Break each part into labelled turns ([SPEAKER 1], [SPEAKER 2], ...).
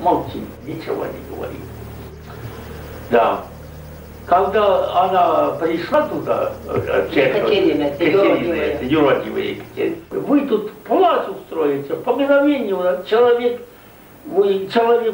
[SPEAKER 1] молчит, ничего не говорит. Да. Когда она пришла туда, Екатерина, юродивая Екатерина, вы тут палац устроите, по мгновению человек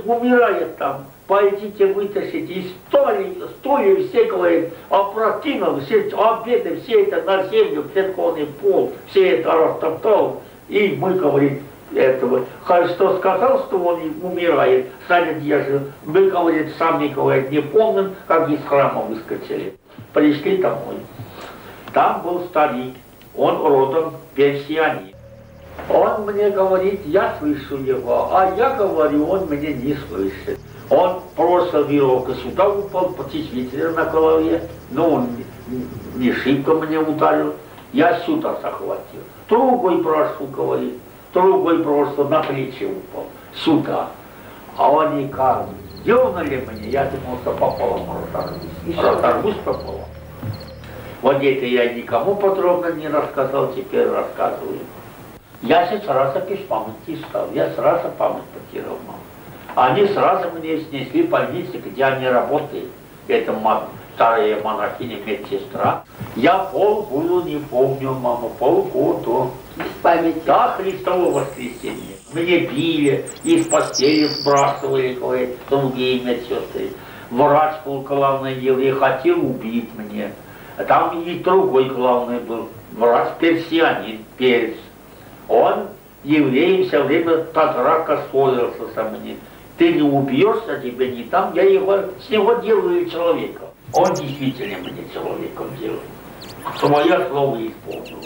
[SPEAKER 1] умирает там, пойдите вытащите, и стулья все, говорит, опрокинул, все обеды, все это на землю, церковный пол, все это растоптал, и мы, говорит, этого, что сказал, что он умирает, Сталин держит, мы, говорит, сами, говорит, не помним, как из храма выскочили. Пришли домой. Там был старик, он родом персианин. Он мне говорит, я слышу его, а я говорю, он меня не слышит. Он просто веревка сюда упал, действительно на голове, но он не шибко меня ударил, я сюда захватил. Другой прошу, говорит. Другой просто на плечи упал, сюда. А они как дернули меня, я думал, что пополам разорвусь пополам. Вот это я никому подробно не рассказал, теперь рассказываю. Я же сразу без памяти стал, я сразу память потерял, маму. Они сразу мне снесли в больницу, где они работают. Это старая монахиня, медсестра. Я полгода не помню, мама, полгода.
[SPEAKER 2] Без памяти.
[SPEAKER 1] Да, Христово воскресенье. Мне били, из постели сбрасывали, говорит, другие медсестры. Врач был главный еврей, хотел убить меня. Там и другой главный был, врач персианин, перец. Он, еврей, все время татрака ссорился со мной. Ты не убьешь, а тебя не там, я с него делаю человека. Он действительно меня человеком делал. Свое слово исполнил.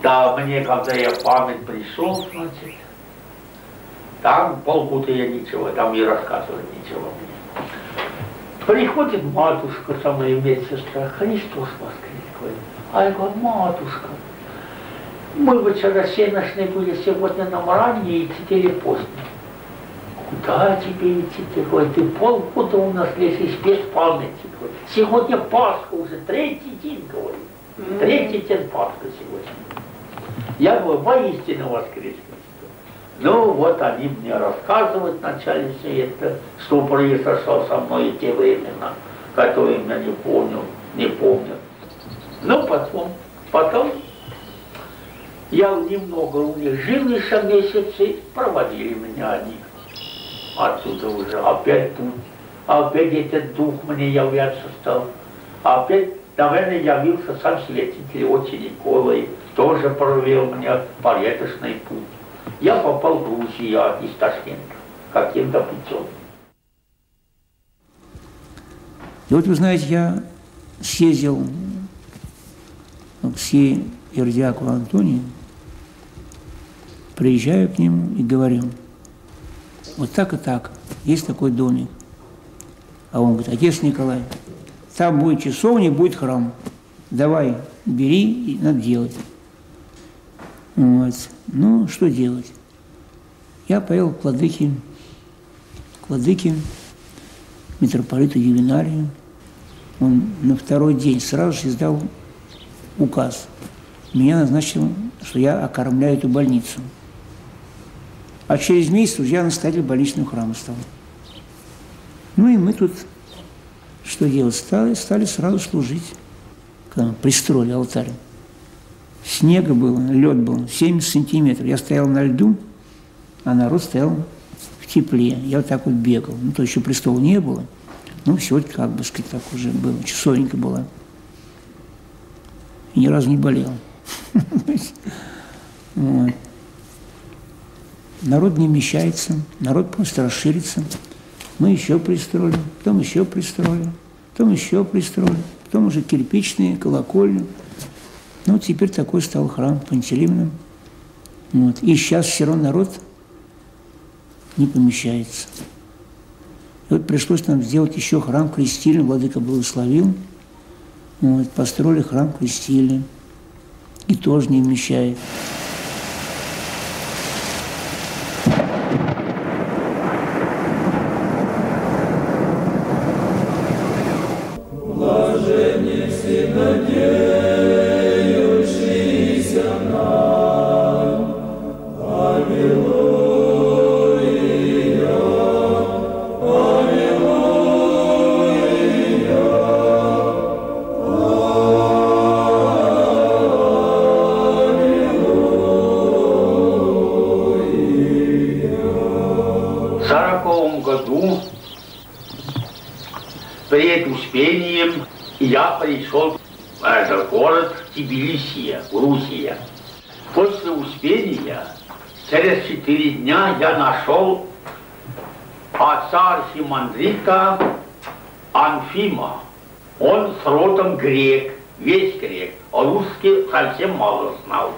[SPEAKER 1] Да, мне, когда я в память пришел, значит, там полгода я ничего, там не рассказывали ничего мне. Приходит матушка, со мной медсестра, Христос воскрес, говорит. А я говорю, матушка, мы вчера всеночные были, сегодня нам ранее идти или поздно. Куда тебе идти? Ты говоришь, ты полгода у нас лезешь без памяти. Говорит. Сегодня Пасха уже, третий день, говорит. Третий день Пасха сегодня. Я говорю, воистину воскрес. Ну вот они мне рассказывают вначале все это, что произошло со мной и те времена, которые я не помню. Но потом я немного у них жил еще месяцы, проводили меня они. Отсюда уже опять тут, опять этот дух мне являться стал. Опять, наверное, явился сам святитель отче Николай, тоже провел меня порядочный путь. Я попал в Грузию из Ташкента, каким-то путем.
[SPEAKER 3] И вот вы знаете, я съездил к Ирдиаку Антонию, приезжаю к нему и говорю, вот так и так, есть такой домик. А он говорит, отец Николай, там будет часовня, будет храм. Давай, бери, и надо делать. Вот. Ну, что делать? Я поехал к владыке митрополиту Ювенарию. Он на второй день сразу же издал указ. Меня назначил, что я окормляю эту больницу. А через месяц уже я настоятель больничного храма стал. Ну и мы тут что делать? Стали сразу служить. Когда пристроили алтарь. Снега было, лед был, 70 сантиметров. Я стоял на льду, а народ стоял в тепле. Я вот так вот бегал. Ну, то еще престола не было. Ну, все, как бы сказать, так уже было. Часовенька была. И ни разу не болел. Народ не вмещается, народ просто расширится. Мы еще пристроили, потом еще пристроили, потом еще пристроили, потом уже кирпичные, колокольни. Ну, вот теперь такой стал храм Пантелеймона. Вот. И сейчас все равно народ не помещается. И вот пришлось нам сделать еще храм крестильный, владыка благословил. Вот. Построили храм крестильный. И тоже не вмещает.
[SPEAKER 4] Аллилуйя.
[SPEAKER 1] 1940 году перед Успением я пришел в этот город Тбилиси, Грузия. После Успения, через 4 дня я нашел отца архимандрита Анфима. Он с родом грек, весь грек, а русский совсем мало знал.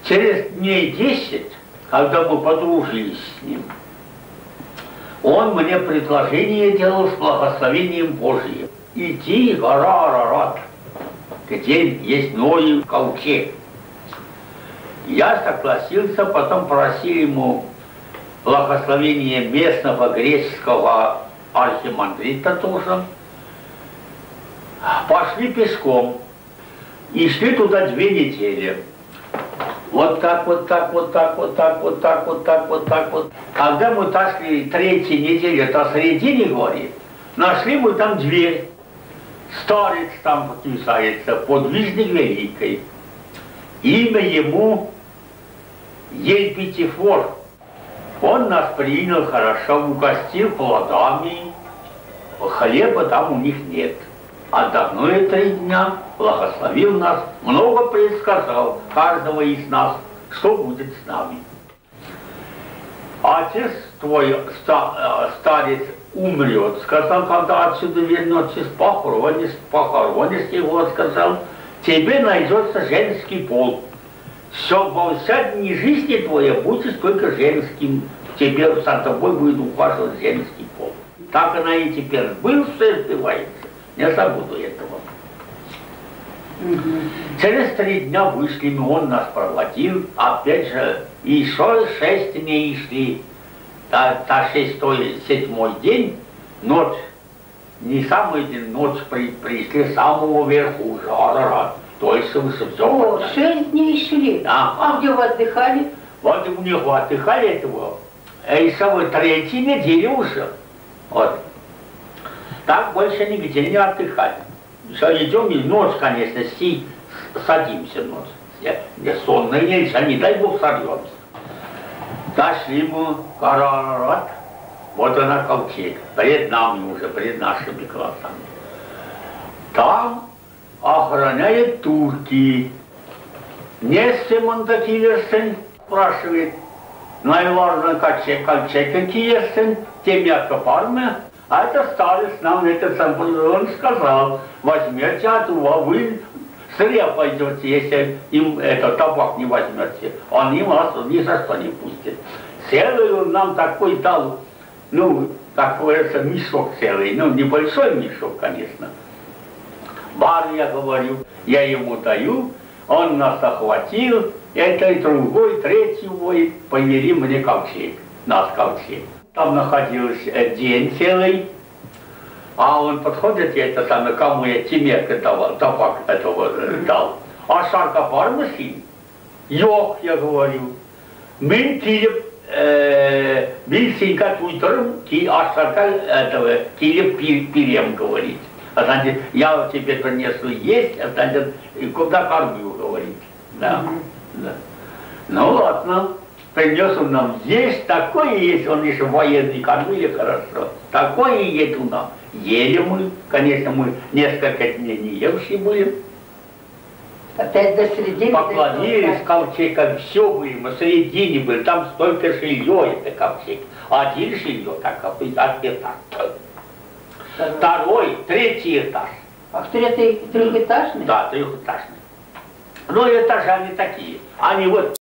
[SPEAKER 1] Через дней 10, когда мы подружились с ним, он мне предложение делал с благословением Божиим. Идти в гора Арарат, где есть Ноев ковчег. Я согласился, потом просил ему благословение местного греческого архимандрита тоже. Пошли пешком и шли туда 2 недели. Вот так, вот так, вот так, вот так, вот так, вот так, вот так вот. Когда мы дошли 3-й недели до середины горы, нашли мы там дверь. Старец там подписается, подвижник великий. Имя ему Ельпетифор. Он нас принял хорошо, угостил плодами. Хлеба там у них нет. Отдохнули 3 дня, благословил нас, много предсказал каждого из нас, что будет с нами. Отец твой, старец, умрет, сказал, когда отсюда вернется, похоронишь его, сказал, тебе найдется женский пол. Все, во вся дни жизни твоя будешь только женским, тебе за тобой будет ухаживать женский пол. Так она и теперь был, все сбивается. Не забуду этого. Через 3 дня вышли, он нас проводил, опять же, еще 6 дней шли. До 6-7 день, ночь, не самый день, ночь пришли с самого верху, уже Арарат. То есть все.
[SPEAKER 2] 6 дней шли?
[SPEAKER 1] Да.
[SPEAKER 2] А где вы отдыхали?
[SPEAKER 1] Вот у него отдыхали этого, и самой 3-й неделе уже. Вот. Так больше нигде не отдыхали. Все идем, и ночь, конечно, садимся ночь. Не сонно нельзя, не дай Бог сорвемся. Дошли мы в Арарат, вот она ковчег, перед нами уже, перед нашими классами. Там охраняют турки. Несемон Киверсен спрашивает, наверное, ковчег Киверсен, темя парме. А это старец нам этот сам, он сказал, возьмете оттуда, вы зря пойдете, если им это табак не возьмете. Они вас ни за что не пустят. Целый он нам такой дал, ну, как говорится, мешок целый, ну, небольшой мешок, конечно. Бар, я говорю, я ему даю, он нас охватил, это и другой, 3-й вой, повели мне ковчег, наш ковчег. Там находился день целый, а он подходит, я это самое, кому я темек давал, табак этого дал. А шарка пармаси, йох, я говорю, мы килеп, синька туйтером, а шарка этого, килеп пирем говорит. А значит, я тебе принесу есть, а значит, куда кормлю, говорит. Да, да. Ну ладно. Принес он нам есть, такое есть, он еще военный, кормили хорошо. Такое есть у нас. Ели мы, конечно, мы несколько дней не евшие были.
[SPEAKER 2] Опять до середины?
[SPEAKER 1] Поклонились, ковчег, все были, мы в середине были, там столько жилье, это ковчег. Один жилье, так, этаж. 2-й, 3-й этаж.
[SPEAKER 2] А 3-й трехэтажный?
[SPEAKER 1] Да, 3-этажный. Но этажи они такие. Они вот